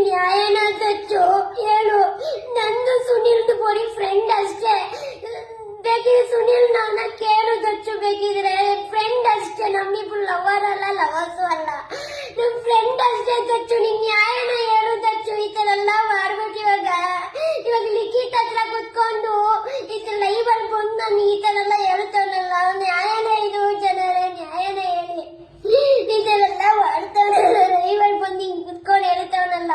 ನ್ಯಾಯನ ದಚ್ಚು ಹೇಳು. ನಂದು ಸುನಿಲ್ದು ಬರೀ ಫ್ರೆಂಡ್ ಅಷ್ಟೇ. ಬೇಕಿದ್ರೆ ಸುನಿಲ್ ನನ್ನ ಕೇಳು ದಚ್ಚು, ಬೇಕಿದ್ರೆ ಫ್ರೆಂಡ್ ಅಷ್ಟೇ. ನಮ್ಮಿಬ್ರು ಲವರ್ ಅಲ್ಲ, ಲವರ್ಸು ಅಲ್ಲ, ನಮ್ ಫ್ರೆಂಡ್ ಅಷ್ಟೇ ದಚ್ಚು. ನಿನ್ ನ್ಯಾಯನ ಹೇಳು ದಚ್ಚು. ಈ ತರ ಎಲ್ಲ ಮಾಡ್ಬಿಟ್ಟು ಇವಾಗ ಲಿಖಿತ್ ಹತ್ರ ಕುತ್ಕೊಂಡು ಈ ತರ ಲೈವ್ ಅಲ್ಲಿ ಬಂದು ನಾನು ಈ ತರ ಎಲ್ಲ ಹೇಳ್ತಾನಲ್ಲ, ನ್ಯಾಯನ ಇದು ಜನರೇ, ನ್ಯಾಯನ ಹೇಳಿ. ಈ ತರ ಎಲ್ಲ ಮಾಡ್ತಾನಲ್ಲ, ಲೈವ್ ಅಲ್ಲಿ ಬಂದು ಹಿಂಗ್ ಕುತ್ಕೊಂಡು ಹೇಳ್ತಾವನಲ್ಲ,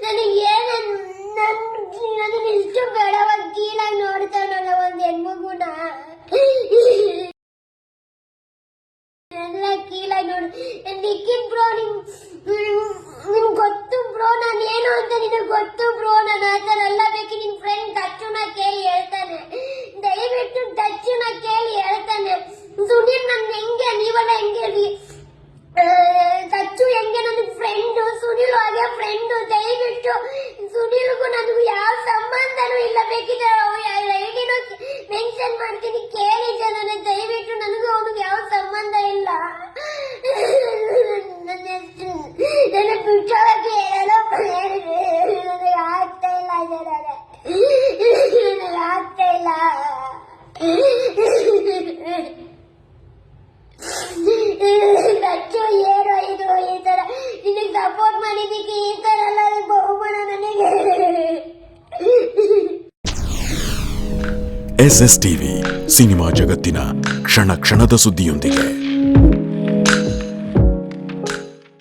ನನಗೆ ನನ್ನ ಇಷ್ಟು ಬೇಡವಾಗಿ ಕೀಳಾಗಿ ನೋಡ್ತಾವನಲ್ಲ ಒಂದ್ ಹೆಣ್ಮಗುನ, ಎಲ್ಲ ಕೀಳಾಗಿ ನೋಡು. ಲಿಖಿತ್ ಬ್ರೋ, ನಿನ್ ಗೊತ್ತು ಬ್ರೋ ನಾನು ಏನು ಅಂತ ನಿನಗೆ ಗೊತ್ತು ಬ್ರೋ. ನಾನು ಆ ಥರ ಎಲ್ಲ ಬೇಕು. ನಿನ್ ಫ್ರೆಂಡ್ ದಚ್ಚುನ ಕೇಳಿ ಹೇಳ್ತಾನೆ, ದಯವಿಟ್ಟು ದಚ್ಚುನ ಕೇಳಿ ಹೇಳ್ತಾನೆ. ಸುನೀಲ್ ನನ್ ಹೆಂಗೆ, ನೀವೆಲ್ಲ ಹೆಂಗೆ ದಚ್ಚು ಹೆಂಗೆ ನನ್ನ ಫ್ರೆಂಡು, ಸುನೀಲ್ ಹಾಗೆ ಫ್ರೆಂಡು. ದಯವಿಟ್ಟು ಸುನೀಲ್ಗೂ ನನಗೂ ಯಾವ ಸಂಬಂಧನೂ ಇಲ್ಲ. ಬೇಕಿದ್ರೆ ಐಡಿನೂ ಮೆನ್ಷನ್ ಮಾಡ್ತೀನಿ, ಕೇಳಿ ಜನನೇ. ದಯವಿಟ್ಟು ನನಗೂ ಅವನಿಗೆ ಯಾವ ಸಂಬಂಧ ಇಲ್ಲ. ನನ್ನ ಬಿಟ್ಟೋಗಿ ಹೇಳಲು ನನಗೆ ಆಗ್ತಾ ಇಲ್ಲ ಜನರೇ, ನನಗೆ ಆಗ್ತಾ ಇಲ್ಲ. ದಚ್ಚು ಏನೋ ಇದು, ಈ ತರ ನಿನಗೆ ಸಪೋರ್ಟ್ ಮಾಡಿದ್ದಕ್ಕೆ ಈ ತರ ಎಲ್ಲ ಬಹುಮಾನ ನನಗೆ. SS ಟಿವಿ, ಸಿನಿಮಾ ಜಗತ್ತಿನ ಕ್ಷಣ ಕ್ಷಣದ ಸುದ್ದಿಯೊಂದಿಗೆ.